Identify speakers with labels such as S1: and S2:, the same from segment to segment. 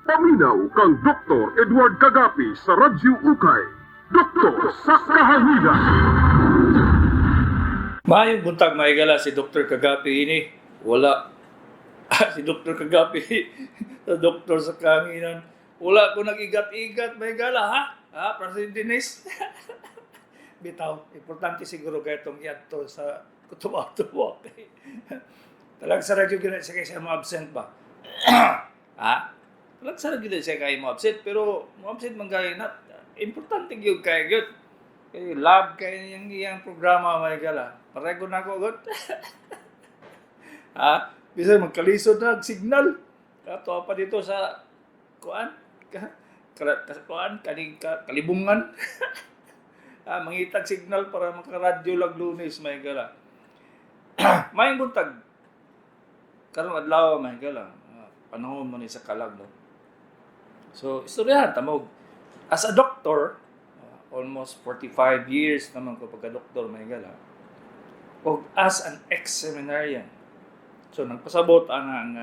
S1: Paminaw kang Dr. Edward Kagapi sa Radyo Ukay. Doktor sa Kahanginan.
S2: Maayong buntag maigala si Dr. Kagapi ini. Wala. Si Dr. Kagapi sa Doktor sa Kahanginan. Wala ko nag-igat-igat maigala ha? Ha, President Dennis? Bitaw, importante siguro kayo itong iadto sa kutuwa-tuwa. Talag sa radyo gina siya kayo ma-absent ba? Ha? Talag sa radyo gina siya kayo ma-absent, pero ma-absent man kayo na. Importante yung kayo yun. Eh, love kayo yung iyang programa, may gala. Parego na ako, God. Ha? Bisa magkalisod na, signal. Kato pa dito sa, kuan? Kalibungan. Mangitag signal para makaradyo lang Lunes, may gala. May buntag. Karong adlaw, may gala. Panahon mo ni sa kalag, no? So, istoryahan, tamog. As a doctor, almost 45 years naman ko pagka-doktor, may gala. O as an ex-seminarian. So, nagpasabot ang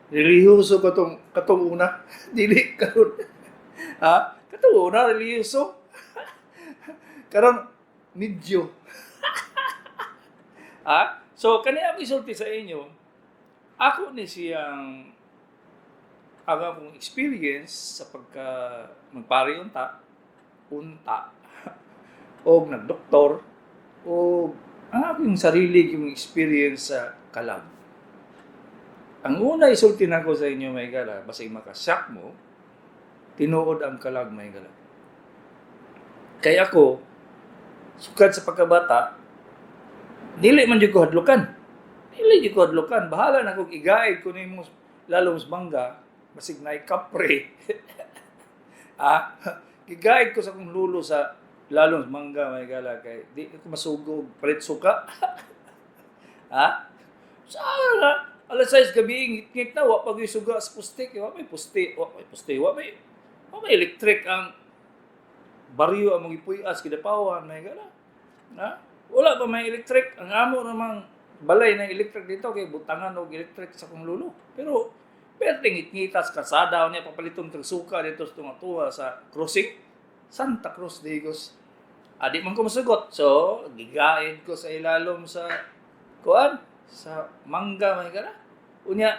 S2: relihiyoso katong una. Dili karon. Ha? Katong una, relihiyoso. Karon, medyo. Ha? So, kaniya ako isulti sa inyo, ako ni siyang ang akong experience sa pagka magpari unta o nagdoktor o ang aking sarili yung experience sa kalag. Ang una isulti na ko sa inyo, may gala, basig makasyak mo, tinuod ang kalag, may gala. Kaya ako, sukad sa pagkabata, dili man dyan ko hadlukan. Dili dyan ko hadlukan. Bahala na kung igaid ko ni mo lalong bangga, basig na kapre. Gigaid ko sa kong lulo sa lalong mangga, may gala, kay di ko masugog, palit suka. Saan nga? Alas 6 gabi, ngit na, wap pag suga sa pustik, wap may pusti, wap may electric ang baryo ang mga ipuyas, kidapawan, may gala. Wala pa may electric, ang amo namang balay ng electric dito, kay butangan o electric sa kong lulo. Pero ngit-ngitas kasada niya papaliton kag suka dito sa tunga sa crossing Santa Cruz de Higos. Di man ko masugot. So, gigaid ko sa ilalom sa kuan sa mangga may gara. Unya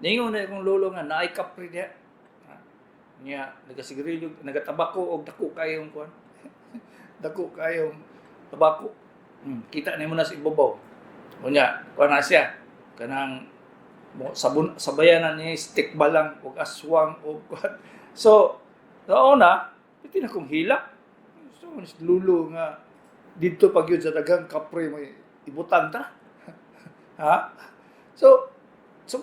S2: ningon na akong lolo nga naay kapri diha. Nya nagasigarilyo, nagatabako og dako kayong kuan. Dako kayong tabako. Kita nimo na sa ibabaw. Unya kuan na siya kanang sabayanan niya stick balang o aswang o so una piti na kong hilak so lulo nga dito pag yun sa daghang kapre may ibutan ta. Ha, so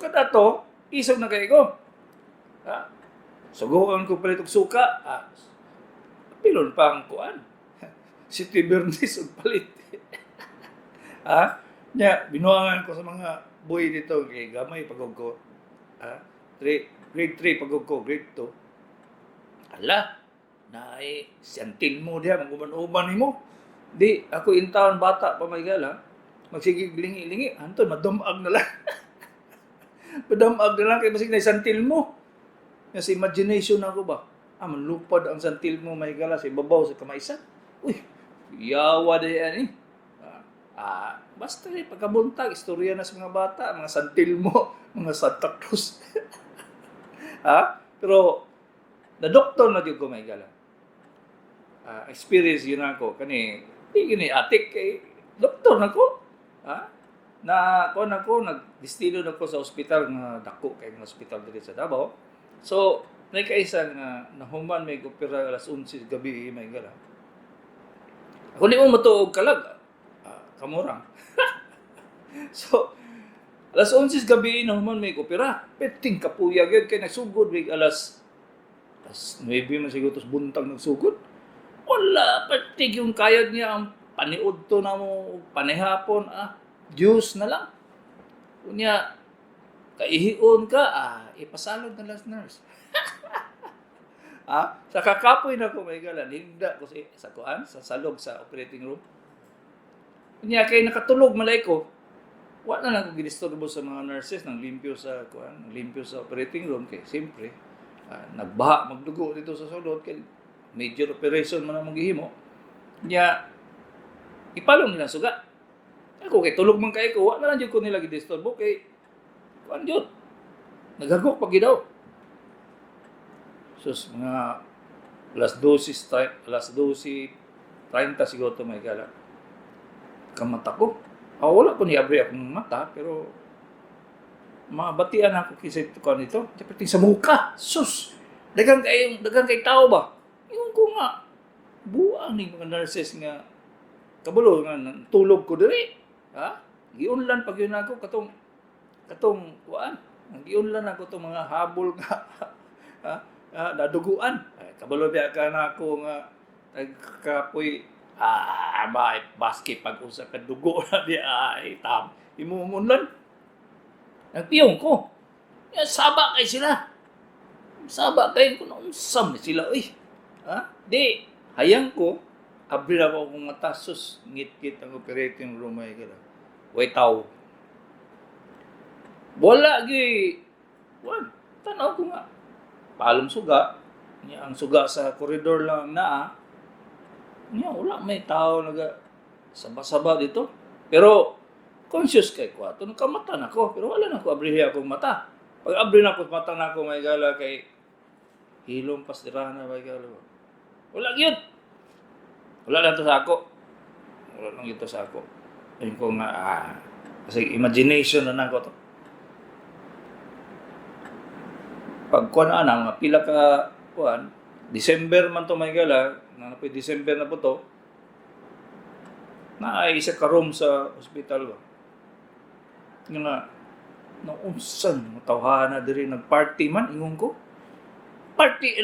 S2: kada to isog na kay ko, suguan ko palit og suka, pilon pa ang kuan si Tibernis og palit. Nya binuangan ko sa mga boy dito, kay gamay pagod ko. Grade 3 pagod ko, grade 2. Ala, naay siyantin mo diha, maguman-uman mo. Di, ako intaon bata pa may gala, magsigig lingi-lingi, anton, madamag na lang. Madamag na lang, kaya masig na santil mo. Kasi imagination ako ba? Manlupad ang santil mo may gala sa ibabaw sa kamaisan. Uy, yawa na yan eh. Basta pagkabuntag, istorya na sa mga bata, mga santil mo, mga Santa Cruz. Pero, na-doktor na dito ko may gala. Experience yun ako. Kani, hindi atik kay doktor na ko. Nag-destino na ko sa ospital, nga dako kay ng ospital dito sa Davao. So, may kaisang nahuman may opera alas 11 gabi may gala. Ako di mo matuog kalag, kamurang. So, alas 11 gabi naman may opera. Peting kapuyag yun. Kaya nagsugod, may alas 9 man siguro, tapos buntag nagsugod. Wala, peting yung kayag niya, ang paniod to na mo, panihapon, Diyos na lang. Kunya, kaihion ka, ipasalod na last nurse. Sa kakapoy na ko, may galan, hinda ko sa kuan, sa salog, sa operating room. Kunya, kay nakatulog malay ko, Wa na lang ko gidisturbo sa mga nurses nang limpyo sa kuan, nang limpyo sa operating room kay siyempre nagbaha magdugo dito sa sulod kay major operation man ang gihimo. Nya ipalong nila suga. Ako kay tulog man kay ko, wa na lang jud ko nila gidisturbo kay kuan jud. Nagagok pag gidaw. Sus mga alas 12:30 siguro to may gala. Kamata ko. Wala ko niabri akong mata, pero mabatian ako kisip ko nito. Dapat sa muka. Sus! Dagang kay tao ba? Yung ko nga, buang ni mga nurses nga, kabulo nga, tulog ko diri. Ha? Giunlan pag yun ako, katong, kuan. Giunlan ako itong mga habol nga, naduguan. Kabulo biya ka na ako nga, nagkapoy, basket pag-usap ka dugo na di tam imumunlan nagpiyong ko saba kay sila ko nung sam sila di hayang ko abri na ako kung matasos ngit-ngit ang operating room ay kada way tao wala gi tanaw ko nga palong suga niya ang suga sa koridor lang naa. Wala may tao saba-saba dito. Pero conscious kay ko ato nakamata na ko pero wala na ko abrihi akong mata. Pag abri na ko mata na ko may gala kay hilom pasdirana may gala. Wala gyud. Wala lang to sa ako. Wala lang ito sa ako. Ayun ko nga kasi imagination na nako to. Pag kuan ana nga pila ka kuan December man to may gala na po December na po to, na ay isa ka room sa ospital ba. Nga naunsan, tawhana diri nag-party man, ingon ko. Party,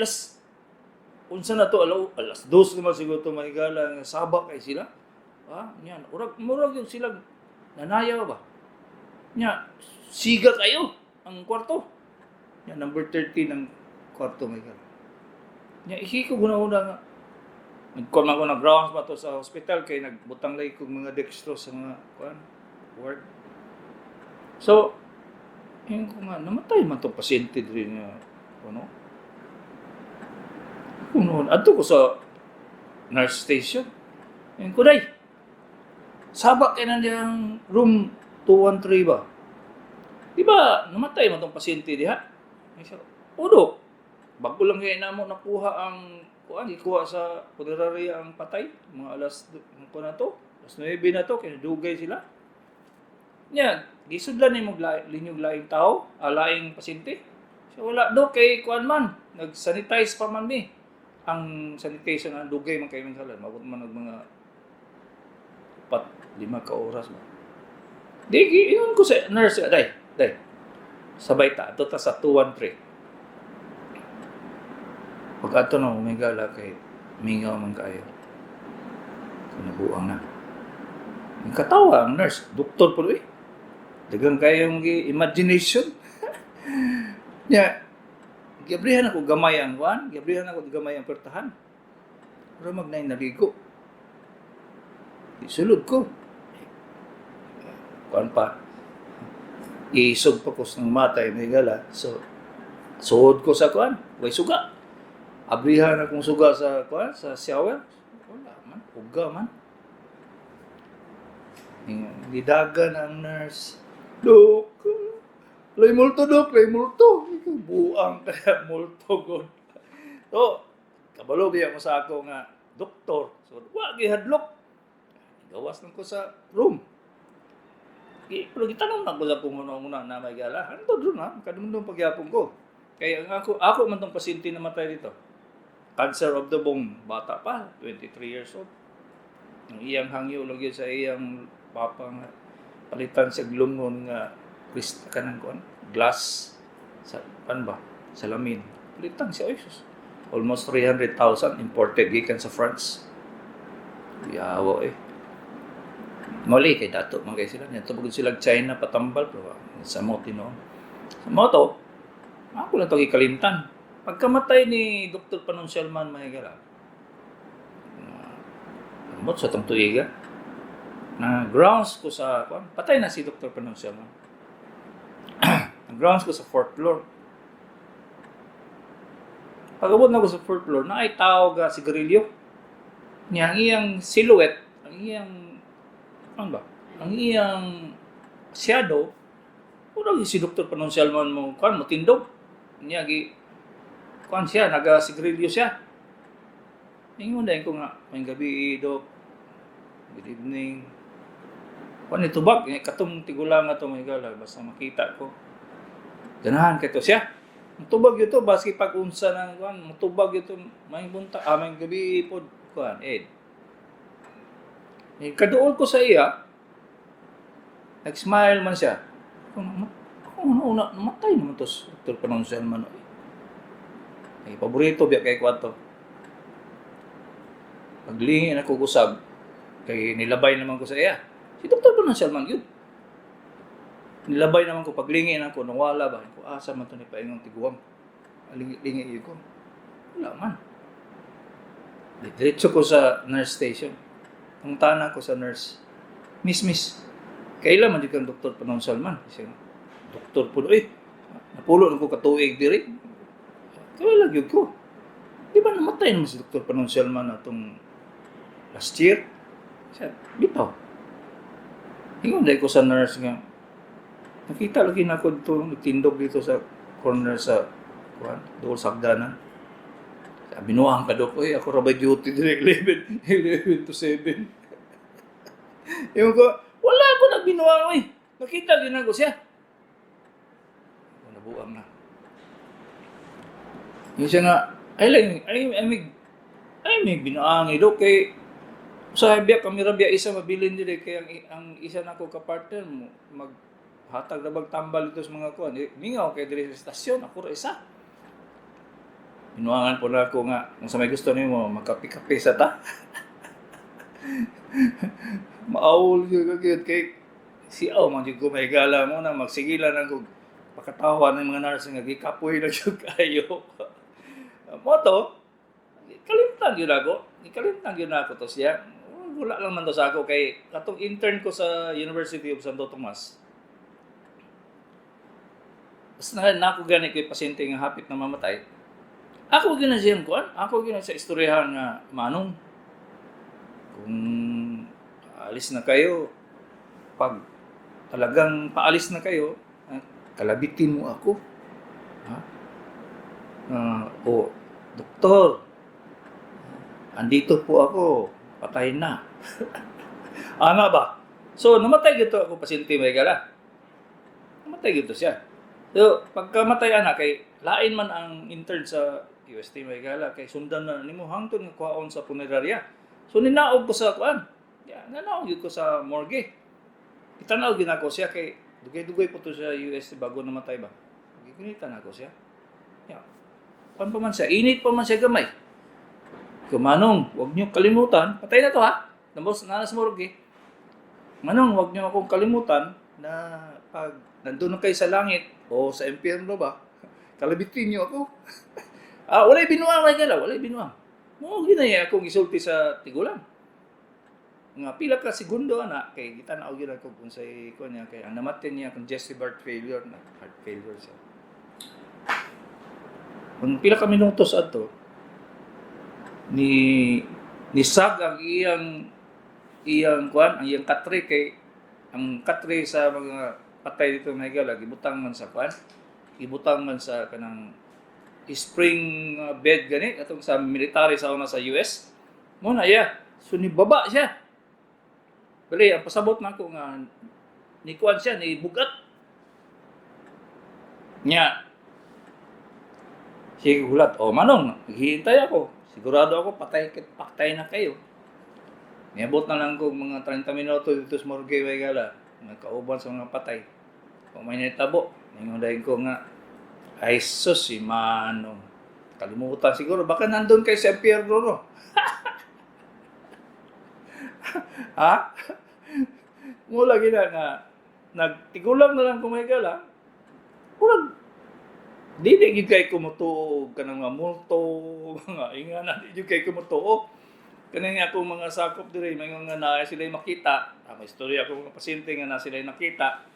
S2: unsan na to, alas 2 naman siguro to mahigala, sabak kay sila. Yan, murag yung sila, nanayaw ba? Nya, siga kayo, ang kwarto. Yan, number 13 ng kwarto mahigala. Nya, ko guna-una nga, nagkuman ko na grounds pa to sa hospital kay nagbutang lay kog mga dextrose sa mga ward. So, yun ko nga, namatay man to pasyente diri nga adto ko sa nurse station. Yun ko day. Sabak kay nandiyang room 213 ba? Di ba, namatay man tong pasyente diha? Udo. Bago lang kaya namo nakuha ang ikuha sa punerarya ang patay, mga alas 9 na to, kaya dugay sila. Nya, gisudlan ni mo linyog laing tao, laing pasyente. So wala do kay kuan man, nag-sanitize pa man mi. Ang sanitation ang dugay man kay minsalan, mabot man mga 4-5 ka oras ba. Di ingon ko sa nurse, day. Sabay ta ato ta sa 213. Pag ato na umigala kay mingaw man kayo. Nabuang na. Katawa ang nurse, doktor po dagang kayong imagination. Gabrihan ako gamay ang pertahan. Pero magnay naligo. Isulod ko. Kuan pa. Isog pa ko sa matay umigala. So, suod ko sa kuan. Way suga. Abrihan akong suga sa shower. Wala man, uga man. Nidagan ang nurse. Dok, lay multo. Buang kaya multo god. So, kabalo biya mo sa ako nga doktor. So, wa gihadlok. Gawas lang ko sa room. Pero gitanong na ko sa punguna na may gala. Ano doon na? Kadumdum pagyapon ko. Kaya ako man tong pasyente na matay dito. Cancer of the bone, bata pa, 23 years old. Ang iyang hangyo lagi sa iyang papa nga palitan sa glungon nga kanang kuan, glass sa salamin. Palitan siya almost 300,000 imported gikan sa France. Yawo Mali kay dato man kay sila. Ito pagod sila China patambal pero sa motino. Sa moto, ako lang ito ikalimtan. Pagkamatay ni Dr. Panuncialman Mahigala, sa itong tuiga, Na grounds ko sa patay na si Dr. Panuncial. Grounds ko sa 4th floor. Pagabot na ko sa 4th floor, na ay tao ga sigarilyo. Niya ang iyang silhouette, ang iyang ano ba? Ang iyang shadow, puro si Dr. Panuncial man mo matindog. Niya gi siya, naga sigarilyo siya. Ingon dahil ko nga, may gabi, Doc. Good evening. Kung itubag, katong tigulang nga ito, may gala, basta makita ko. Ganahan ka ito siya. Matubag ito, baski pag-unsa ng matubag ito, may bunta, may gabi po, Ed. Kaduol ko sa iya, nag-smile man siya. Ako namatay naman ito, Dr. Panuncial man. Paborito biya kay Kwato. Paglingin ako kusab, kay nilabay naman ko sa iya. Si Dr. Panuncial man yun. Nilabay naman ko, paglingin ako, nawala ba? Ko, asa man ito ni Paingong Tiguang. Lingin yun ko. Wala man. Diretso ko sa nurse station. Pumuntahan ako sa nurse. Miss, kailan man di kang Dr. Panuncial man? Kasi, Dr. po, napulo na ko katuig diri. Kaya lang yun ko. Di ba namatay naman si Dr. Panuncial man atong last year? Siya, bitaw. Ingon dahil ko sa nurse nga, nakita lagi na ako dito, nagtindog dito sa corner sa, doon sa hagdanan. Sabi, binuang ka Dok, ako rabay duty direct 11 to 7. Yung ko, wala ako nagbinuang, nakita din ako siya. Nabuang na. Yung siya nga, ay may binuang Dok, kay sa biya kami rabia isa mabilin dili kay ang isa nako ka partner mo maghatag na tambal dito sa mga kuan. Mingaw kay diri sa estasyon ako ra isa. Binuangan po na ako nga kung sa may gusto nimo magkape-kape sa ta. Maawol gyud kay si man jud ko may gala mo na magsigilan ako pakatawa ng mga nurse nga gikapoy na jud kayo. Moto kalimtan gyud ako to siya. Wala lang man to sa ako kay katong intern ko sa University of Santo Tomas. Basta na ako gani kay pasyente nga hapit na mamatay. Ako gina siyang kuan, ako gina sa istoryahan nga manong kung alis na kayo, pag talagang paalis na kayo, kalabitin mo ako. Ha? Doktor, andito po ako, patay na. Ana ba? So, namatay gito ako pasyente may gala. Namatay gito siya. So, pagkamatay ana kay lain man ang intern sa UST may gala kay sundan na nimo hangtod nga kuhaon sa punerarya. So ninaog ko sa kuan. Nanaog ko sa morgue. Itanaw ginako siya kay dugay-dugay po to sa UST bago namatay ba. Gigunitan ako siya. Pan pa man siya, init pa man siya gamay. Manong, huwag niyo kalimutan, patay na to ha, nanas morgue. Manong, huwag niyo akong kalimutan na pag nandun na kayo sa langit o sa impyerno ba, kalabitin niyo ako. Walay binuang na gala, walay binuang. Ginaya akong isulti sa tigulang. Nga pila ka segundo ana kay kita na og ako kung sa ko niya kay ang namaten niya congestive heart failure siya. Kung pila ka minutos ato ni sag ang iyang kuan ang iyang katre kay ang katre sa mga patay dito may gala gibutang man sa kuan gibutang man sa kanang spring bed gani atong sa military sa una sa US mo na so ni baba siya bali ang pasabot nako nga ni kuan siya ni bugat nya sige gulat manong naghihintay ako sigurado ako patay na kayo. Niabot na lang ko mga 30 minuto dito sa morgue way gala. Nagkauban sa mga patay. Kung may nitabo, ningundahin ko nga, ay sus, si Manong. Kalimutan siguro, baka nandun kay sa Pierro, no? Ha? Mula gina nga, nagtigulang na lang kung may gala. Di gid kay kumutuog ka ng mga multo, mga ingana, di gid kay kumutuog. Kani nga akong mga sakop diri may nga na sila makita, may istorya akong mga pasyente nga na sila nakita.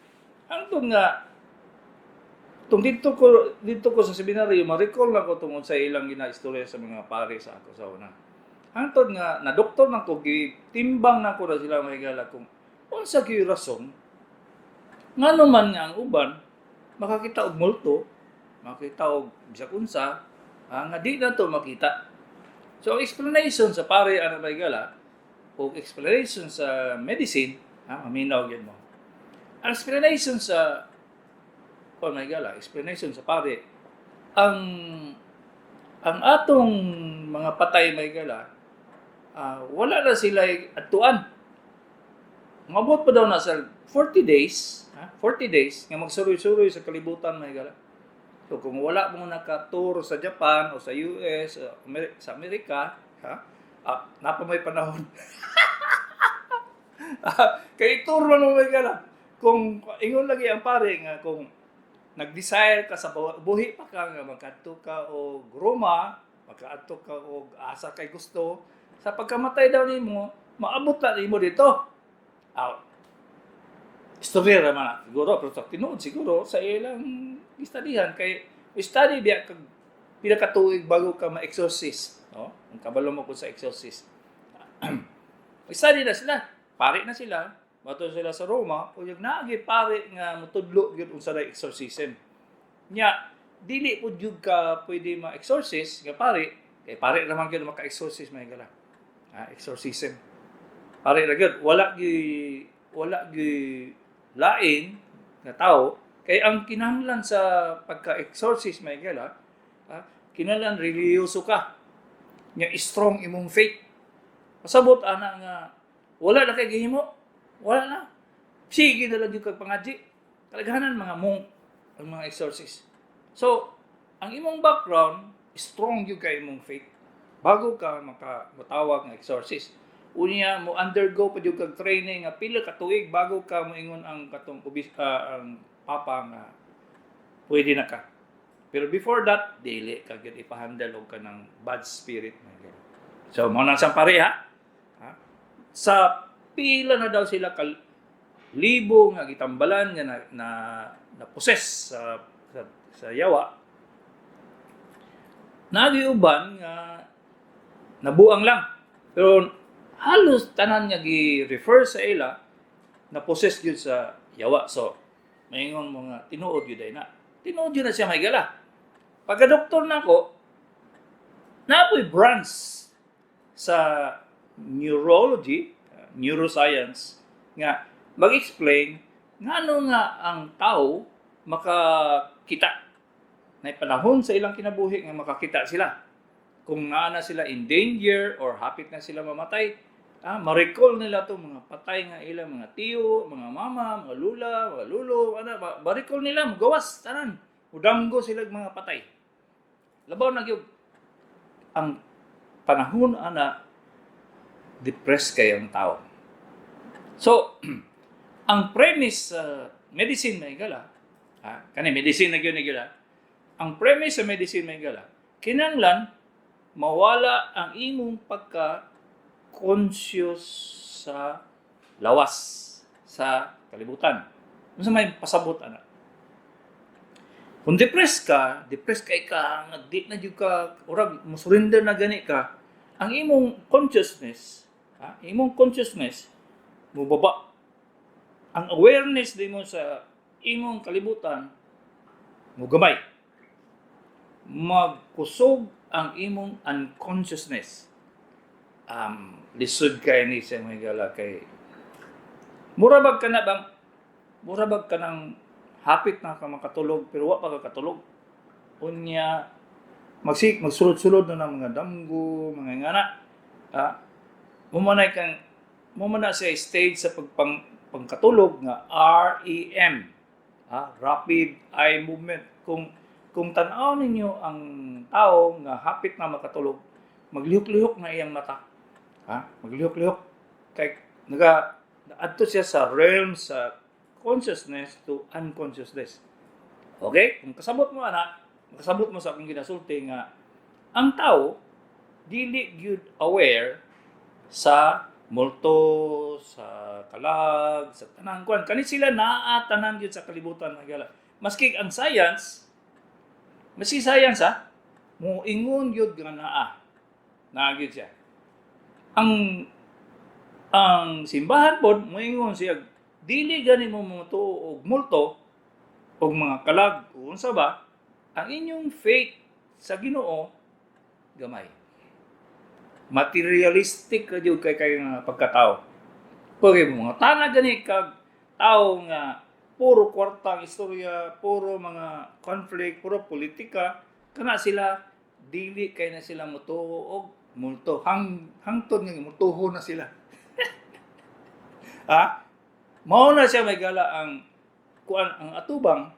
S2: Hangtod nga tung dito ko sa seminaryo, ma-recall na ko tungod sa ilang ginaistorya sa mga pare sa ako sa una. Hangtod nga na doktor na ko gitimbang na ko na sila mahigala kung unsa gyud rason ngano man nga ang uban makakita og multo, makita og bisag unsa, nga di na to makita. So, ang explanation sa pare ana mahigala o explanation sa medicine, maminaw gyud mo. Ang explanation sa explanation sa pare, ang atong mga patay mahigala, wala na sila atuan. Mabot pa daw na sa 40 days, 40 days, nga magsuroy-suroy sa kalibutan mahigala. So kung wala mo naka-tour sa Japan o sa US, sa Amerika, napa may panahon. Kay tour man mo mahigala. Kung ingon lagi ang pare nga kung nag-desire ka sa buhi pa ka nga magkadto ka og Roma, magkadto ka og asa kay gusto, sa pagkamatay daw nimo, maabot na nimo dito. Istorya naman siguro, pero sa tinuod siguro sa ilang istadihan kay study biya kag pinakatuig bago ka ma-exorcist, no? Ang kabalo mo ko sa exorcist. Study na sila, pare na sila. Mato sila sa Roma, o yung naagi pare nga mutudlo gyud unsa day exorcism. Nya dili pud jud ka pwede ma-exorcist nga pare, kay pare naman gyud maka-exorcist mahigala. Exorcism. Pare ra gyud wala gi lain nga tao kay ang kinahanglan sa pagka-exorcist mahigala, kinahanglan reliyoso ka. Nya strong imong faith. Pasabot ana nga wala na kay gihimo. Wala na. Sige na lang yung kagpangadji. Kalaghanan mga monk, ang mga exorcist. So, ang imong background, strong yung kay imong faith. Bago ka matawag ng exorcist. Unya mo undergo pa yung kag-training nga pila ka tuig bago ka moingon ang katong ang papa nga pwede na ka. Pero before that, dili ka gyud ipahandle og kanang bad spirit. So, mo na sa pareha. Sa pila na daw sila libo nga gitambalan nga na poses sa yawa. Nagiuban nga nabuang lang. Pero halos tanan nga gi-refer sa ila na poses gyud sa yawa. So, maingon mo nga tinuod gyud ay na. Tinuod gyud na siya mahigala. Pagka-doktor nako, napoy branch sa neuroscience nga mag-explain ngano nga ang tao makakita na panahon sa ilang kinabuhi nga makakita sila kung naana sila in danger or hapit na sila mamatay, ma-recall nila to mga patay nga ilang mga tiyo, mga mama, mga lula, mga lulo, ma-recall nila magawas tanan udanggo sila mga patay. Labaw na gyud ang panahon ana depressed kayo ang tao. So, ang premise sa medicine na igala, medicine na igala, ang premise sa medicine na igala, kinahanglan mawala ang imong pagka-conscious sa lawas, sa kalibutan. Kung sa may pasabot, kung depressed kay ka, di na dyan ka, orag, musurrender na gani ka, ang imong consciousness, mubaba. Ang awareness din mo sa imong kalibutan, mugamay. Magkusog ang imong unconsciousness. Lisod kay ni siya mahigala kay murabag ka nang hapit na ka makatulog pero wa pa ka katulog. Unya magsulod-sulod na ng mga damgo, mga ngana. Mumana sa stage sa pagkatulog nga REM, rapid eye movement. Kung tan-aw ninyo ang tao nga hapit na makatulog, maglihok-lihok na iyang mata. Maglihok-lihok kay adto siya sa realm sa consciousness to unconsciousness. Okay? Kung kasabot mo kasabot mo sa akong ginasulti nga ang tao dili gyud aware sa multo, sa kalag, sa tanang kuan. Kani sila naa tanan gyud sa kalibutan mga higala. Maski ang science, moingon gyud nga naa. Naa gyud siya. Ang simbahan pod moingon siya dili gani mo mutuo og multo og mga kalag o unsa ba ang inyong faith sa Ginoo gamay. Materialistic ra jud kay nga pagkatao. Kaya mga tana gani kag tao nga puro kwarta ang istorya, puro mga conflict, puro politika, kana sila dili kay na sila mutuo og multo. Hangtod nga mutuho na sila. Mao na siya may gala ang atubang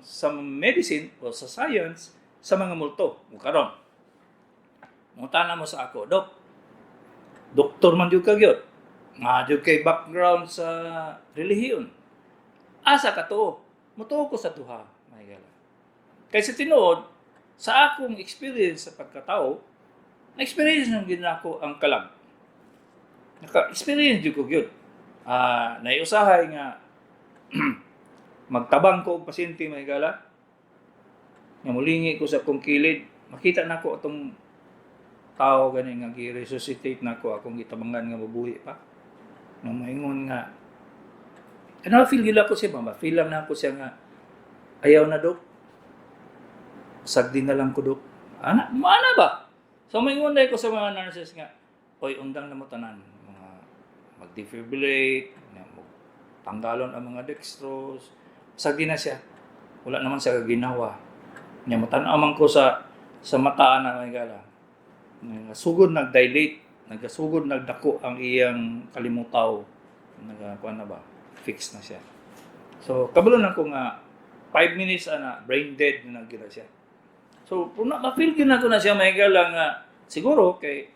S2: sa medicine o sa science sa mga multo. Karon, mutana mo sa ako, Dok, doktor man jud ka gyud. Nga jud kay background sa relihiyon. Asa ka to? Mutuo ko sa duha, may gala. Kay sa tinuod, sa akong experience sa pagkatao, na-experience nang ginako ang kalag. Naka-experience jud ko gyud. Naiusahay nga magtabang ko og pasyente may gala. Nga mulingi ko sa akong kilid, makita nako atong tao gani nga gi-resuscitate nako akong gitabangan nga mabuhi pa. Nang maingon nga feel gila ko siya, feel lang na ako siya nga ayaw na, Dok. Sagdi na lang ko, Dok. Mana ba? So maingon dai ko sa mga nurses nga, oy, undang na mo tanan, mga mag-defibrillate, tanggalon ang mga dextrose. Sagdi na siya. Wala naman siya ginawa. Nya matan-aw man ko sa mata na may gala. Sugod nag-dilate, nagasugod nagdako ang iyang kalimutaw. Kuan na ba? Fix na siya. So kabalo na ko nga 5 minutes brain dead na gila siya. So ma-feel gyud na ko na siya may gala nga siguro kay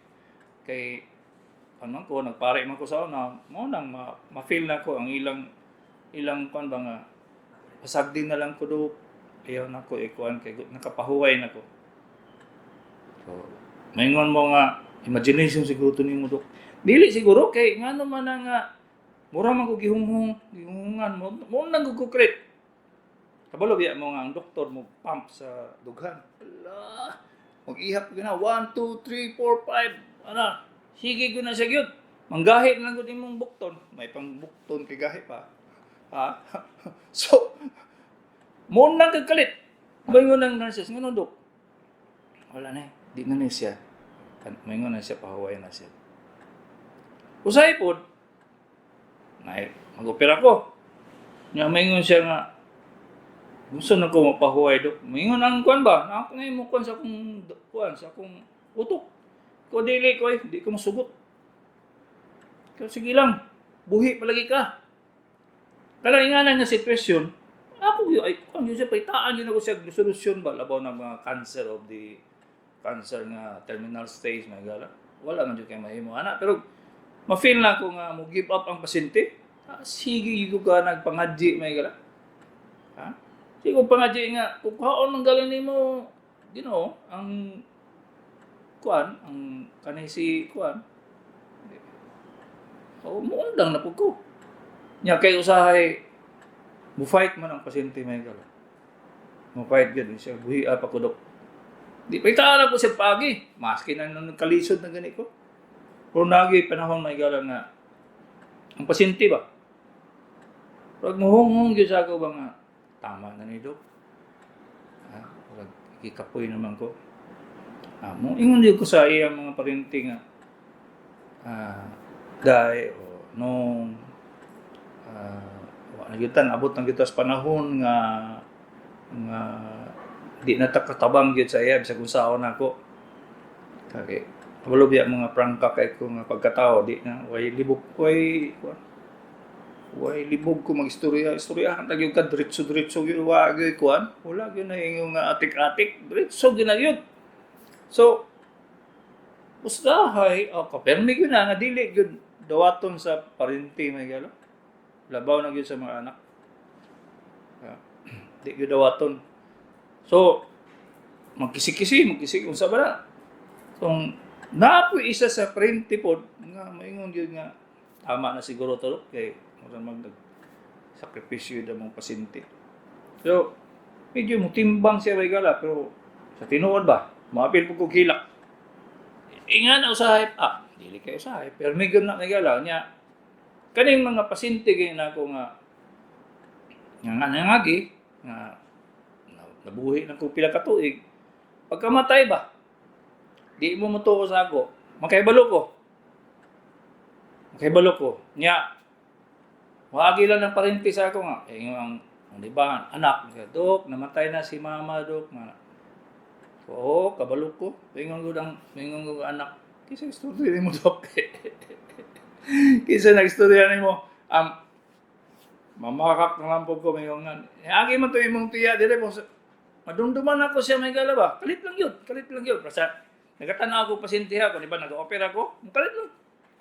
S2: man ko nagpare man ko sa una mo nang ma-feel na ko ang ilang kuan ba nga pasagdi na lang ko do ayaw na ko ikuan kay nakapahuway na ko. So maingon mo nga imagination siguro to nimo, Dok. Dili siguro kay ngano man nga mura man ko gihungan mo nang gugukret. Kabalo biya mo nga ang doktor mo pump sa dughan. Ala, mag-ihap ka na 1 2 3 4 5 sige ko na siya gyud. Manggahi lang gud imong bukton. May pang bukton kay gahi pa. So, mo nang kagkalit. Maingon nang nurses, ngano, Dok? Wala na, di na siya. Maingon na siya, pahuway na siya. Usay pod, mag-opera ko. Nga maingon siya nga, gusto na ko mapahuway, Dok. Maingon ang kuan ba? Ako na mo kuan sa akong utok. Ko dili ko di ko masugot. Kaya sige lang, buhi palagi ka. Kala inganan nga sitwasyon, ako kung yun siya, paitaan yun ako siya solusyon ba? Labaw ng mga cancer nga terminal stage, may gala. Wala man yun kayo mahimo. Pero ma-feel na ko nga mo give up ang pasyente. Sige yung ka nagpangadji, may gala. Sige kung pangadji nga, kung kaon ng galing mo, ang kanisi kuan. Muundang na po ko. Nya kay usahay mo fight man ang pasyente may gala. Mo fight gyud siya buhi pa ko, Dok. Di paitaan ako siya pagi, maski na kalisod na gani ko. Pero nagi panahon may gala nga ang pasyente ba. Pag muhong gyud sa ako ba nga tama na ni, Dok. Pag ikapoy naman ko. Mo ingon gyud ko sa iyang mga paryente nga dai o nung nagitan abot ng kita sa panahon nga di na katabang gyud sa iya bisag unsaon nako kay kabalo biya mga prangka kay ko nga pagkatao di na way libog ko magistoryahan ta gyud ka diretso gyud wa gyud kuan wala gyud na ingon nga atik-atik diretso gyud na gyud. So usahay kapermi gyud na nga dili gyud dawaton sa parinti may galo. Labaw na gyud sa mga anak. Di gyud dawaton. So magkisi-kisi unsa ba na? So Napoy isa sa principle nga maingon gyud nga tama na siguro to kay murag sakripisyo da mong pasyente. So, medyo mutimbang siya may gala pero sa tinuod ba, maapil po kong hilak. Ingan na usahay, dili kayo usahay, pero may gano'n na may gala niya. Kaning mga pasyente kayo na ako nga nangagi, nga nabuhi ng kong pila katuig, pagkamatay ba, di mo mutuo sa ako, makaibalo ko. Niya, wagi lang ng parinti sa ako nga. Ang di ba, anak, Dok, namatay na si mama, Dok. Oo, kabalo ko. Mingon ko anak. Kisa istorya mo, Dok. Kisa nag-istorya mo, mamakak na lang po ko, mingon nga. Agi mo ito imong tiya, dire mo, madumduman ako siya may gala ba? Kalit lang yun. Basta, nagkatanaw ako pasintiha ko, di ba, nag-opera ko, kalit lang.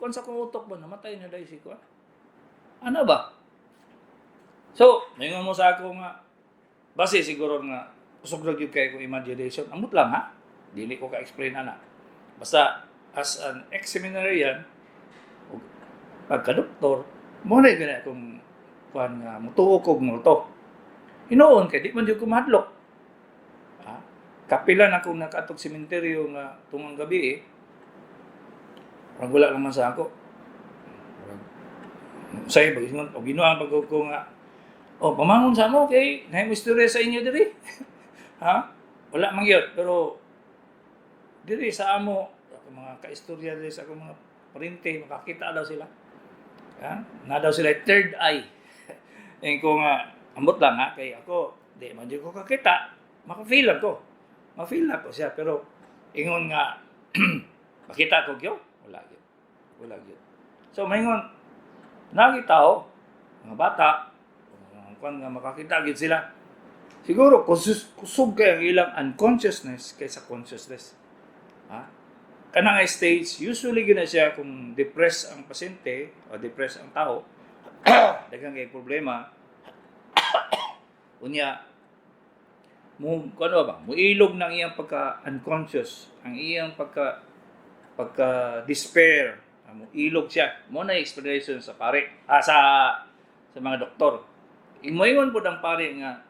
S2: Kung sa kong utok ba, namatay na dahil si ko. Ano ba? So, ngayon mo sa ako nga, base siguro nga, usog lang yung kayo kong imagination. Amot lang ha? Dili ko ka-explain na. Basta, as an ex-seminarian, pagka-doktor, muna yung ganyan akong kuhan nga, mutuo ko mo to. Hinoon kay di man yung kumahadlok. Kapilan akong nakatog sementeryo nga tungang gabi wala naman sa ako. Say ba ingon o ginuang pag ko nga pamangon sa mo kay nay mo istorya sa inyo diri. Wala man gyud pero diri sa amo mga kaistorya diri sa akong mga parente makakita daw sila. Na daw sila third eye. Ko nga ambot lang kay ako di man jud ko kakita, maka-feel ako siya pero ingon nga makita ko gyud wala gyud. So maingon nagi tao, mga bata, kung nga makakita gyud sila. Siguro kusog kay ang ilang unconsciousness kaysa consciousness. Kanang stage usually gina siya kung depressed ang pasyente o depressed ang tao, daghang kay problema. Unya muilog ng iyang pagka-unconscious, ang iyang pagka-despair, ilog siya. Mo na explanation sa pare, sa mga doktor. Imoingon po ang pare nga,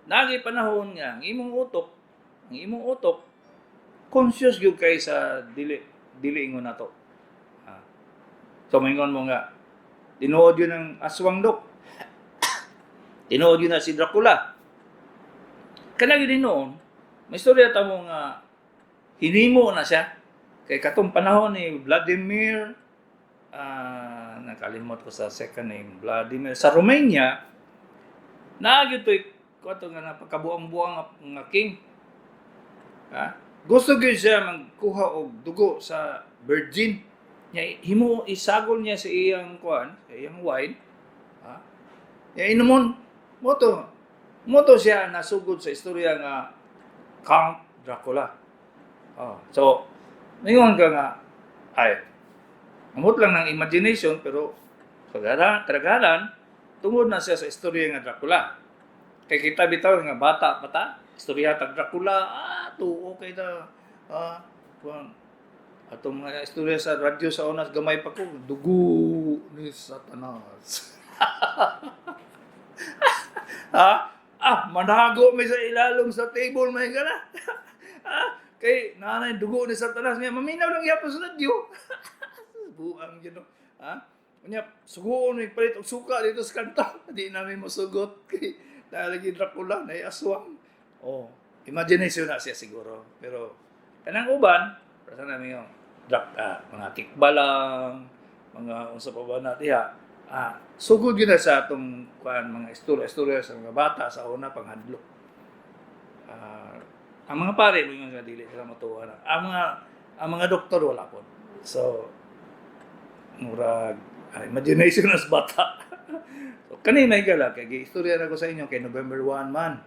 S2: nagi panahon nga, ang imong utok, conscious gyud kay sa dili ingon nato. So maingon mo nga, tinuod yun ang aswang, Dok. Tinuod yun na si Dracula. Kanang yun noon, may istorya tamo nga hinimo na siya. Kay katong panahon ni Vladimir, nakalimot ko sa second name, Vladimir, sa Romania, naagyo to'y kato nga napakabuang-buang nga king. Gusto gyud siya magkuha og dugo sa virgin. Himo isagol niya sa iyang wine. Inumon moto siya nasugod sa istorya nga Count Dracula. So ngayon ka nga, amot lang ng imagination, pero kadagaran, tungod na siya sa istorya nga Dracula. Kay kita bitaw nga bata, istorya tag Dracula, okay na, atong mga istorya sa radyo sa unas, gamay pa ko, dugo ni Satanas. Manago may sa ilalong sa table, may gana. Kay nanay dugo ni Satanas niya maminaw lang yapon sa radyo. Buang yun. Unya sugoon ni palit og suka dito sa kanto. Di namin mosugot kay nalagi Dracula na aswang. Imagination na siya siguro. Pero kanang uban, para sa namin yung mga tikbalang, mga unsa pa ba na diha. Sugod yun na sa atong mga istorya sa mga bata sa una panghadlok. Ang mga pare mo yung dili sila matuwa na. Ang mga doktor wala po. So murag imagination as bata. So kanina gala kay istorya na ko sa inyo kay November 1 man.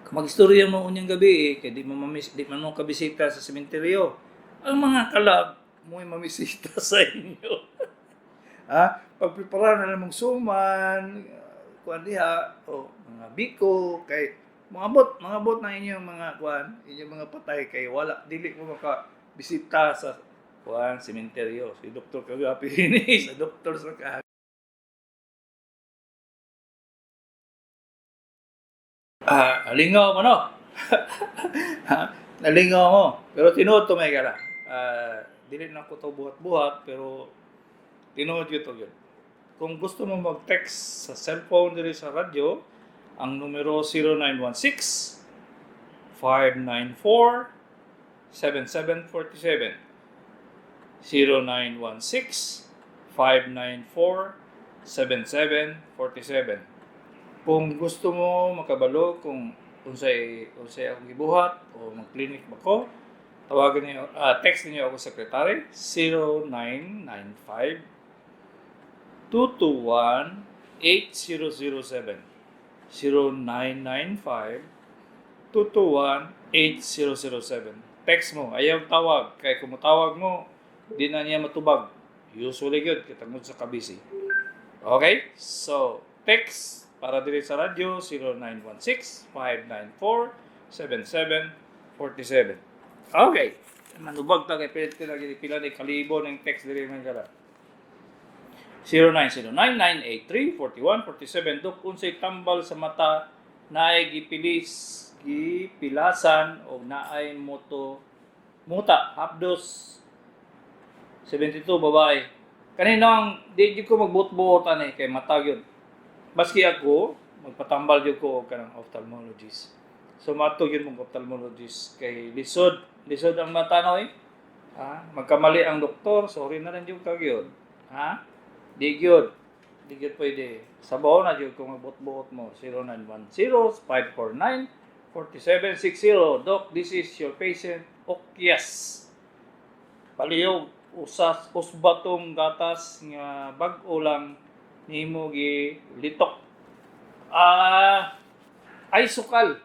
S2: Kung mag-istorya mo unyang gabi kay di man mo kabisita sa sementeryo. Ang mga kalab mo mamisita sa inyo. Pagprepara na namang suman, kuan diha mga biko kay mga bot na inyong mga inyong mga patay kay wala dili mo bisita sa kuan sementeryo. Si Dr. Kagapi ini sa doktor sa nalingaw mo no. Nalingaw mo. Pero tinuod to may gara. Dili na ko to buhat-buhat pero tinuod yun to yun. Kung gusto mo mag-text sa cellphone diri sa radyo, ang numero 0916 594 7747. 0916 594 7747. Kung gusto mo makabalo kung unsay akong gibuhat o mag-clinic ako, tawagan niyo, text niyo ako secretary 0995 221 8007. 0995 221 8007. Text mo, ayaw tawag. Kaya kung tawag mo, di na niya matubag. Usually yun, kitangod sa kabisi. Okay? So, text para diri sa radyo 0916-594-7747. Okay. Manubag ta kay pilit ka lagi pila ni kalibo ng text diri man kala. 0909-983-4147. Dok unsay tambal sa mata naay gipilasan o naay muta hapdos 72 babae. Kaninang di ko magbut-buotan kay mata gyud. Maski ako, magpatambal yun ko kanang ophthalmologist. So, matog yun mong ophthalmologist kay lisod ang mata no magkamali ang doktor, sorry na rin yung kagyod. Di gyud pwede. Sabaw na yun kung magbut-buot mo. 0910-549-4760. Doc, this is your patient. Okyas. Palihog, usbatong gatas nga bag-o lang nimo gi litok. Ay sukal.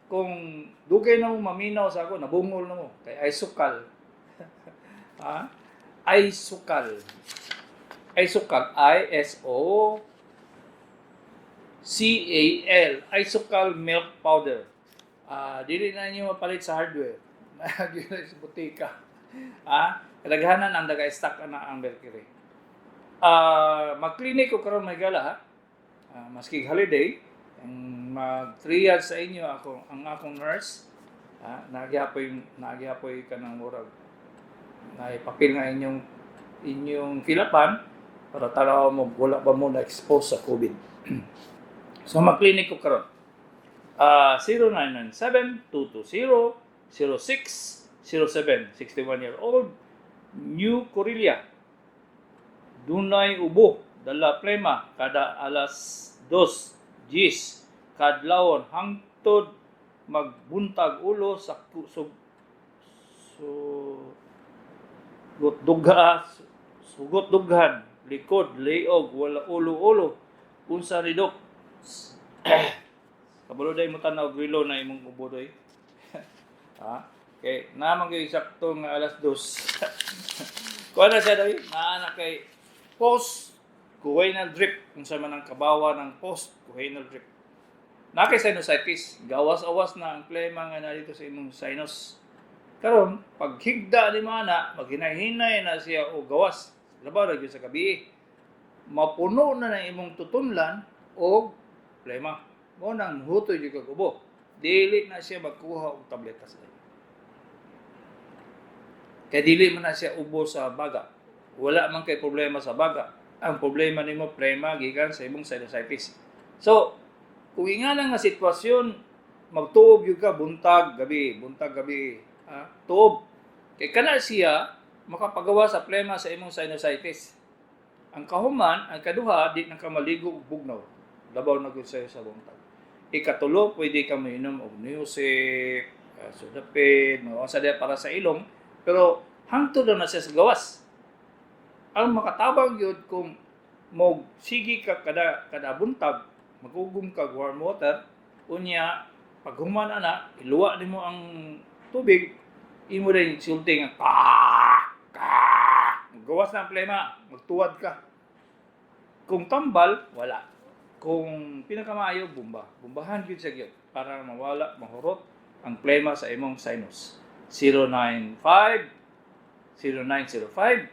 S2: Kung dugay na mo maminaw sa ako, nabungol na mo. Kay ay sukal. Ay sukal. Ay sukal. ISOCAL. Ay sukal milk powder. Dili na niyo mapalit sa hardware. Nagyan sa butika. Kalaghanan ang daga-stock na ang Mercury. Mag-clinic ko karon may gala maski holiday mag-triage sa inyo ang akong nurse nagyapoy ka ng murag naipapil nga inyong filapan para tanaw mo wala ba mo na-expose sa COVID. So mag-clinic ko karon 0997-220-0607. 61-year-old New Corelia. Dunay ubo, dala plema, kada alas 2 gis, kadlawon, hangtod, magbuntag ulo, sugot dughan, likod, liog, wala ulo-ulo, unsa ridok. Kabalo day mo tanaw, grilo na imong ubo doy. Okay, naman kayo sakto nga alas 2. Kuha na siya doy, naanak kay post-coronal drip. Kung sa man ang kabawa ng post-coronal drip. Nakay sinusitis. Gawas-awas na ang plema nga na dito sa imong sinus. Karon, pag higda ni mana, maghinay-hinay na siya o gawas. Labaw na sa gabi. Mapuno na ng imong tutunlan o plema. Mo nang hutoy yung kagubo. Dili na siya magkuha og tabletas. Kaya dili man na siya ubo sa baga. Wala man kay problema sa baga. Ang problema nimo plema gikan sa imong sinusitis. So, kung ingana nga sitwasyon, magtuob yung ka buntag gabi. Tuob. Kay kana siya makapagawa sa plema sa imong sinusitis. Ang kahuman, ang kaduha, di na ka maligo og bugnaw. Labaw na gud sayo sa buntag. Ikatulo, pwede ka mainom og Neosip, Sudafed, mga sa para sa ilong, pero hangtod na siya sa gawas. Ang makatabang yun kung sige ka kada buntag, magugum ka warm water, unya, pag human na, iluwa din mo ang tubig, imo rin sulting ang gawas na ang plema, magtuwad ka. Kung tambal, wala. Kung pinakamaayo, bumbahan yun siya yun, para mawala, mahurot ang plema sa imong sinus. 095 0905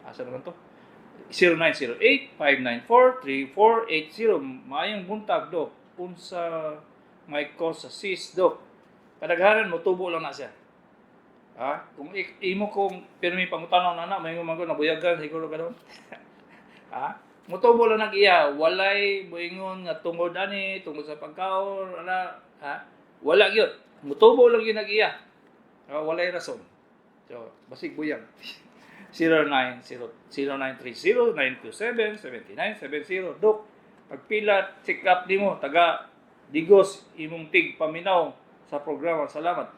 S2: asa naman to? 0908-594-3480. Maayong buntag, Dok. Unsa may cause sa cyst, Dok. Kadaghanan mo, tubo lang na siya. Ha? Kung imo kong pirmi pangutanaw na may gumago na buyagan, siguro ka doon. Ha? Mutubo lang nag-iya. Walay, buingon nga tungod ani, tungod sa pagkaon, ha? Wala yun. Mutubo lang yun nag-iya. Walay rason. So, basig buyag. 0930-927-7970. Dok, pagpila, check up di mo, taga Digos, imong tig paminaw sa programa. Salamat.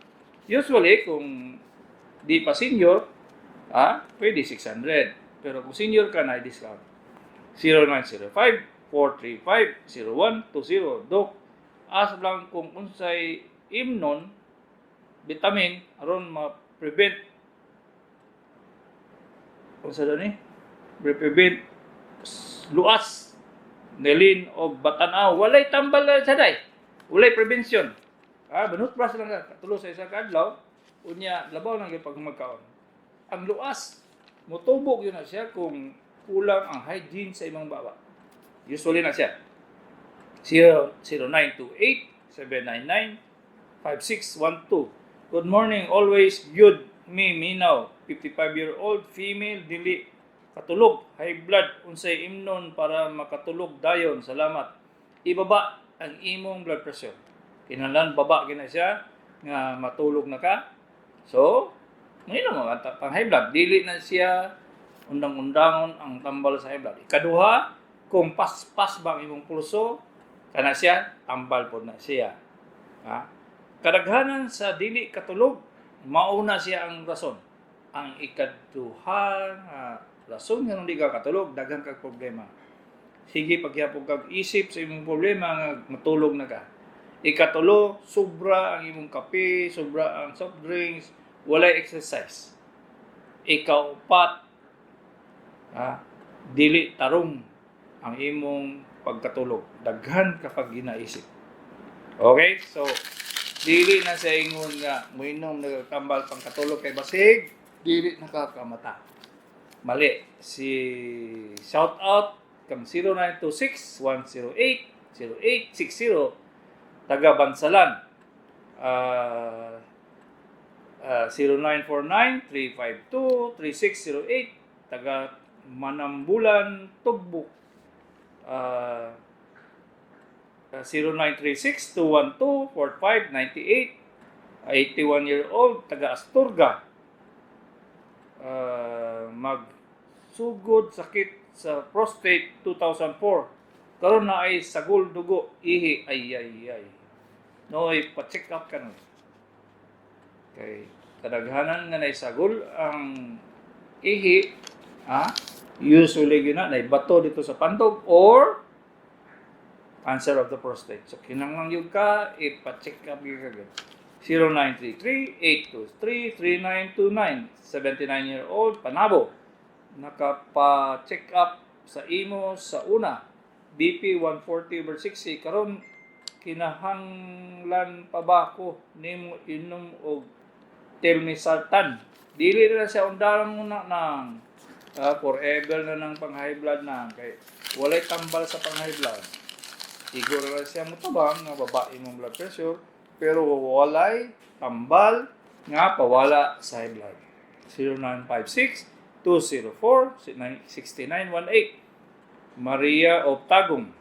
S2: Usually, kung di pa senior, pwede 600. Pero kung senior ka, na discount. 0905-435-0120. Dok, as lang kung unsay imnon, vitamin, aron ma-prevent unsa daw ni? Prevent luas, nelin o batanaw. Walay tambal sa day. Walay prevention. Banutbras lang ka. Katulo sa isa ka adlaw, unya labaw lang gyud pag magkaon. Ang luas, motubog yun na siya kung kulang ang hygiene sa imong baba. Usually na siya. 0928-799-5612. Good morning, always good. Me, Minaw, 55-year-old female, dili katulog, high blood, unsay imnon para makatulog dayon. Salamat. Ibaba ang imong blood pressure. Kinahanglan baba gina siya nga matulog na ka. So, ngayon mo pang high blood, dili na siya undang-undangon ang tambal sa high blood. Ikaduha, kung pas-pas bang imong pulso, kana siya tambal pod na siya. Kadaghanan sa dili katulog, mauna siya ang rason. Ang ikaduhang rason nga hindi ka katulog, daghang kag problema. Sige, paghapon kag isip sa imong problema nga matulog na ka. Ikatulo, sobra ang imong kape, sobra ang soft drinks, walay exercise. Ikaupat, dili tarong ang imong pagkatulog. Daghan kapag ginaisip. Okay? So, dili na sa ingon nga muinom nagkambal pang katulog kay basig, dili nakakamata. Mali. Si shout out kang 0926-108-0860 taga Bansalan. 0949-352-3608 taga Manambulan, Tugbuk. 0936-212-4598, 81-year-old, taga Asturga. Magsugod sakit sa prostate 2004. Karon na ay sagol dugo, ihi, ay. Noy, pa-check up ka nun. Okay. Kadaghanan nga na sagol ang ihi, usually yun na bato dito sa pantog or cancer of the prostate. So, kinanglang yun ka, ipa-check up yun kagad. 0933-823-3929, 79-year-old, Panabo. Nakapa-check up sa imo sa una, BP 140/60. Karon kinahanglan pa ba ko nimo inom og telmisartan? Dili na siya undarang muna ng forever na ng pang-high blood na. Kay walay tambal sa pang-high blood. Siguro na siya mutabang nga babae mong blood pressure, pero walay tambal nga pawala sa high blood. 0956-204-6918. Maria of Tagum.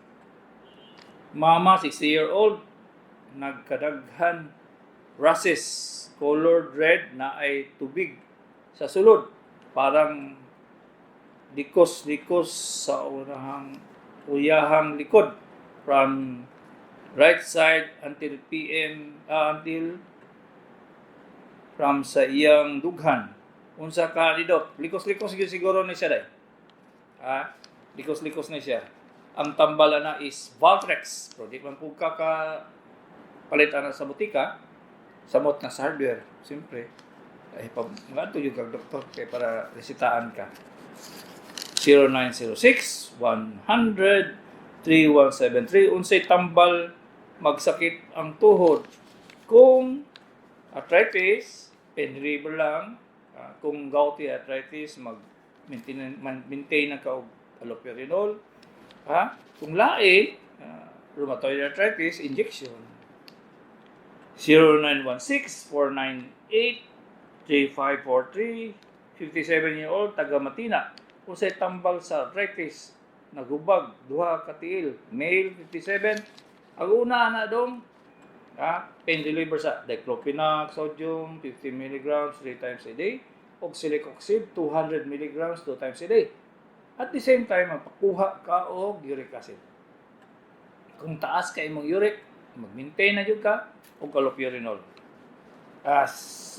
S2: Mama, 60-year-old, nagkadaghan rashes, colored red na ay tubig sa sulod. Parang likos-likos sa uyahang likod. From right side until from sa iyang dughan. Unsa ka didot? Likos-likos gyud siguro ni siya dai. Likos-likos ni siya. Ang tambala na is Valtrex. Pero di man po palitan na sa butika. Samot na sa hardware. Siyempre. Ay, mga ito yung doktor kaya para resitaan ka. 0906-100-3173. Unsay tambal magsakit ang tuhod kung arthritis, pain reliever lang. Kung gouty arthritis, maintain na ka og allopurinol. Kung lain, rheumatoid arthritis, injection. 0916-498-3543, 57-year-old, taga Matina. Kung sa'y tambal sa arthritis, nagubag, duha katiil, male, 57. Ang una na dong, pain reliever sa diclofenac, sodium, 50 mg 3 times a day, o celecoxib, 200 mg 2 times a day. At the same time, magpakuha ka o uric acid. Kung taas ka imong uric, mag-maintain na yun ka o allopurinol. As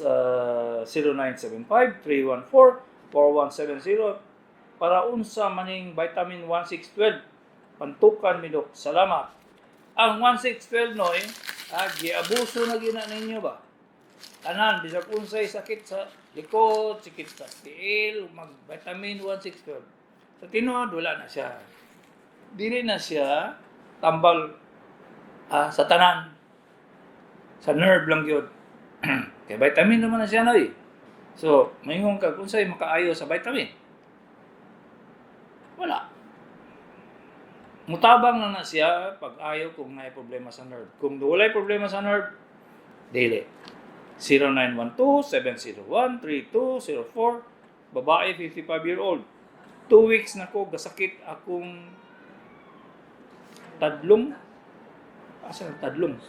S2: 0975-314-4170 para unsa maning vitamin 1612 pantukan mi dok. Salamat. Ang 1612 noy, giabuso na gina ninyo ba? Tanan bisag unsay sakit sa likod, sakit sa tiil, mag vitamin 1612. Sa tinuod wala na siya. Dili na siya tambal sa tanan. Sa nerve lang yun. Kaya vitamin naman na siya noy. So, mayroon ka kung sa'yo makaayo sa vitamin. Wala. Mutabang na siya pag ayaw kung may problema sa nerve. Kung walay problema sa nerve, dili. 0912-701-3204, babae, 55-year-old. 2 weeks na ko, gasakit akong tadlong,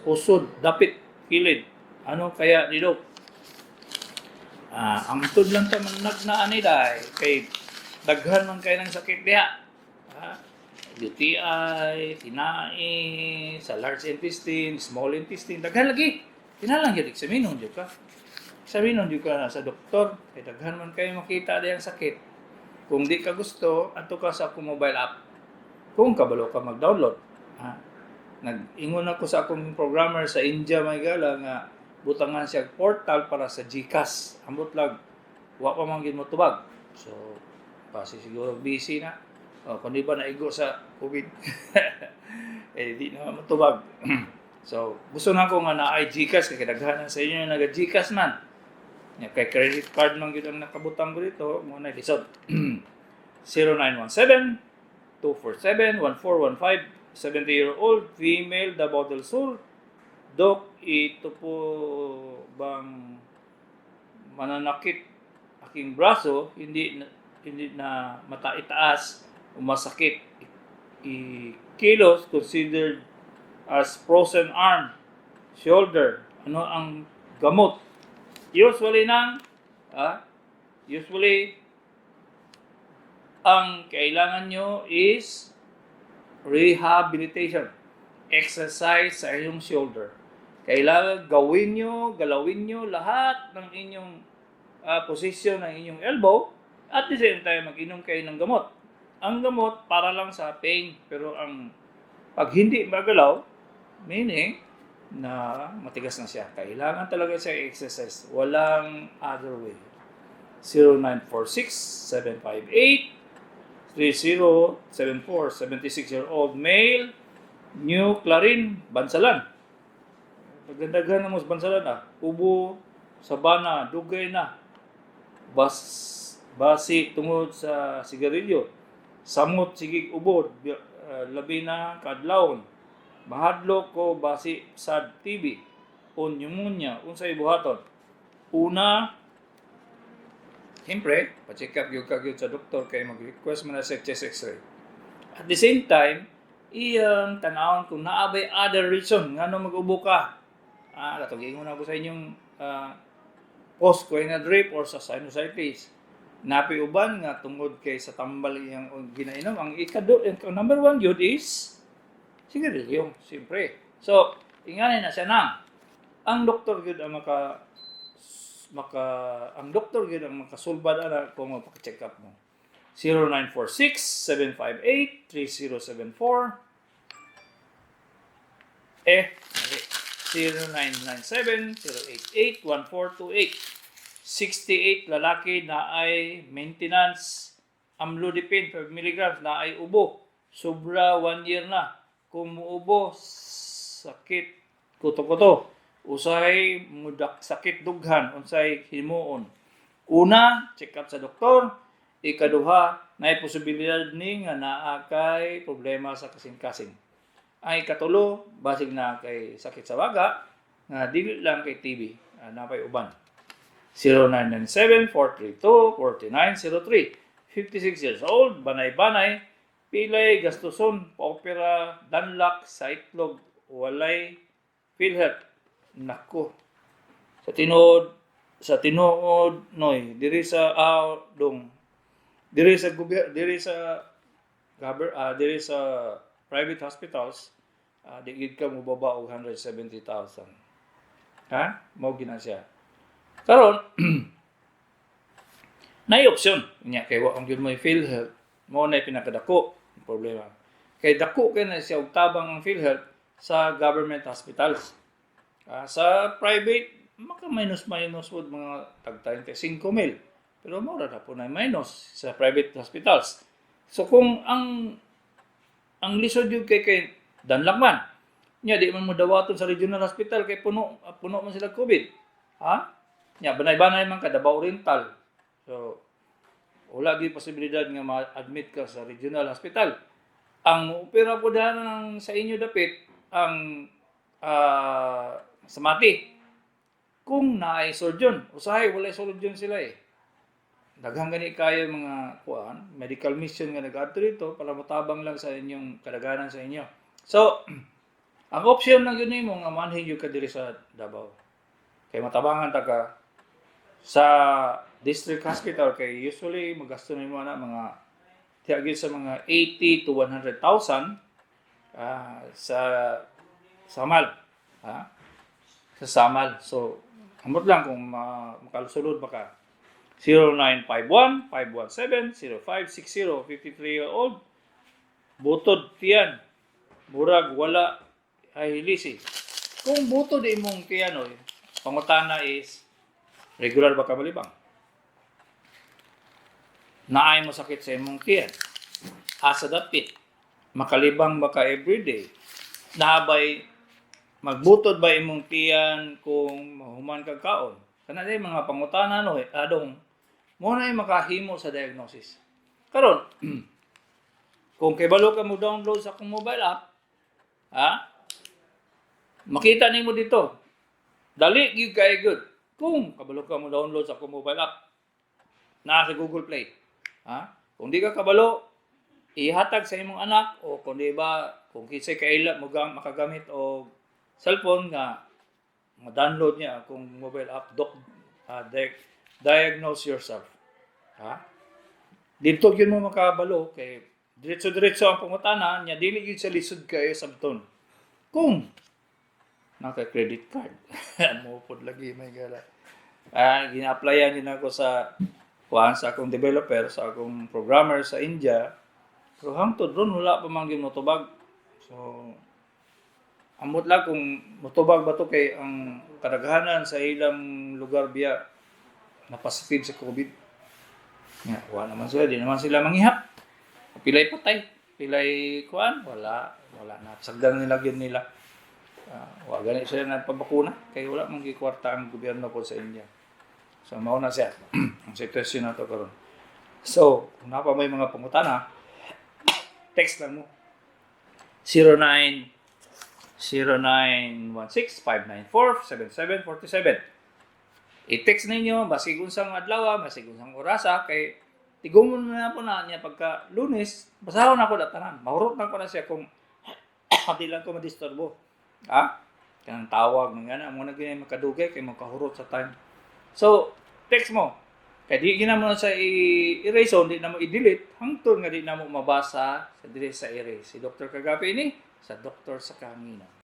S2: usod, dapit, kilid. Ano kaya dito? Ang tud lang ta man nagnaan ni day kay daghan man kay ng sakit diha. UTI, tinai, sa large intestine, small intestine, daghan lagi. Tinalang gyud eksaminon jud ka. Eksaminon jud ka sa doktor kay daghan man kay makita diyang sakit. Kung di ka gusto, ato ka sa akong mobile app. Kung kabalo ka mag-download. Nag-ingon ako sa akong programmer sa India, may gala, nga butangan siya portal para sa GCash. Ambot lang, wa pa man gid mo tubag. So, kasi siguro busy na. Kung di ba naigo sa COVID, di na matubag. So, gusto na ko nga na ay GCash, kaya daghanan sa inyo yung naga-GCash man. Kay credit card man gid ang nakabutang ko dito, mo na lisod. 0917-247-1415, 70-year-old, female, Davao del Sur. Dok, ito po bang mananakit aking braso, hindi na itaas o masakit. Kilos considered as frozen arm, shoulder. Ano ang gamot? Usually ang kailangan nyo is rehabilitation. Exercise sa inyong shoulder. Kailangan galawin nyo lahat ng inyong position ng inyong elbow at the same time mag-inom kayo ng gamot. Ang gamot para lang sa pain, pero pag hindi magalaw, meaning na matigas na siya. Kailangan talaga siya exercise. Walang other way. 0946-758-3074, 76-year-old male, New Clarin, Bansalan. Pagdandagan na mo sa Bansalan Ubo, Sabana, Dugay na. Basi tungod sa sigarilyo. Samot, sigig, ubod, labi na kadlawon. Mahadlok ko basi sa TB o pneumonia, unsay buhaton. Una, siyempre, pa-check up yung kagyod sa doktor kay mag-request mo na sa chest x-ray. At the same time, iyang tanawon kung naabay other reason nga no mag-ubo ka. Natugin ko na po sa inyong post-coronal drip or sa sinusitis. Napi uban nga tungod kay sa tambal iyang ginainom. Ang number 1 yun is sigarilyo, siyempre. So, inganin na siya na. Ang doktor gyud ang ang doktor gyud ang makasulbad ana kung magpa-check up mo. 0946-758-3074 0997-088-1428 68 lalaki na ay maintenance amlodipine 5 mg na ay ubo. Sobra 1 year na. Kung muubo, sakit, kuto-kuto. usahay mudak sakit dughan, unsay himuon. Una, check up sa doktor. Ikaduha, naay posibilidad ni nga naa kay problema sa kasing-kasing. Ang ikatulo, basig na kay sakit sa baga, nga dili lang kay TB, napay uban. 0997-432-4903. 56 years old, banay-banay, pilay gastuson, paopera, danlak, sa itlog, walay PhilHealth. Nako. Sa tinuod noy, diri sa private hospitals, di gid ka mobaba og 170,000. Ha? Mao gina siya. Karon nay option nya kay wa ang gyud mo PhilHealth, mo na pinakadako problema. Kay dako kay na siya og tabang ang PhilHealth sa government hospitals. Sa private maka minus wood mga tag 35,000. Pero mura na po na minus sa private hospitals. So kung ang lisod yun kay danlakman, nya di man mo dawaton sa regional hospital kay puno man sila COVID. Ha? Nya banay-banay man ka Davao Oriental. So wala gyud posibilidad nga ma-admit ka sa regional hospital. Ang opera po dahil sa inyo dapit ang sa Mati. Kung naay surgeon, usahay walay surgeon sila eh. Daghang gani kayo mga medical mission nga nag-adto dito para matabang lang sa inyong kadaganan sa inyo. So, ang option lang yun mo nga manhin yung kadiri sa Davao. Kay matabangan ta ka sa district hospital kay usually magasto na mo na mga tiagid sa mga 80 to 100,000 sa Samal. Sa Samal. So, amot lang kung makalusulod ba ka. 0951-517-0560, 53-year-old. Butod tiyan. Murag wala ay hilisi. Kung butod imong tiyan, pangutana is regular ba ka malibang? Naay mo sakit sa imong tiyan. Asa dapit. Makalibang ba ka everyday? Nabay magbutod ba imong tiyan kung mahuman kag kaon? Kana day mga pangutana adong mo na makahimo sa diagnosis. Karon, kung kibalo ka mo download sa akong mobile app, makita nimo dito. Dali gyud kay good. Kung kabalo ka mo download sa akong mobile app, na sa Google Play. Kung di ka kabalo, ihatag sa imong anak o kung di ba kung kisay kaila mo makagamit o cellphone nga ma-download niya kung mobile app diagnose yourself. Dito gyud mo makabalo kay diretso ang pangutana nya dili gyud sa lisod kayo sabton. Kung naka credit card mo pod lagi may gala. Gina-applyan din ako sa akong developer, sa akong programmer sa India. Pero hangtod ron wala pa man gyud motubag. So amot lang kung motubag ba to kay ang kadaghanan sa ilang lugar biya na-positive sa COVID. Wala naman sila, di naman sila manghihap. Pilay patay, pilay wala na. Sagdan nila yun nila. Wala ganit sila na pabakuna, kaya wala mong gikwarta ang gobyerno po sa India. So, mauna siya. Ang sitwasyon na ito karon. So, kung napa may mga pangutana, text lang mo. 0916-594-7747. I-text ninyo, basig unsang adlaw, basig unsang orasa, kay tigumon na po na niya pagka Lunes, basahon ako datanan. Mahurot na ko na siya kung di lang ko madisturbo. Kanang tawag, mga mo na ganyan makadugay, kay makahurot sa time. So, text mo. Kaya di na mo na sa i-erase, di na mo i-delete, hangtod nga di na mo mabasa sa erase. Si Dr. Kagapi ini, sa Dr. sa Kangina.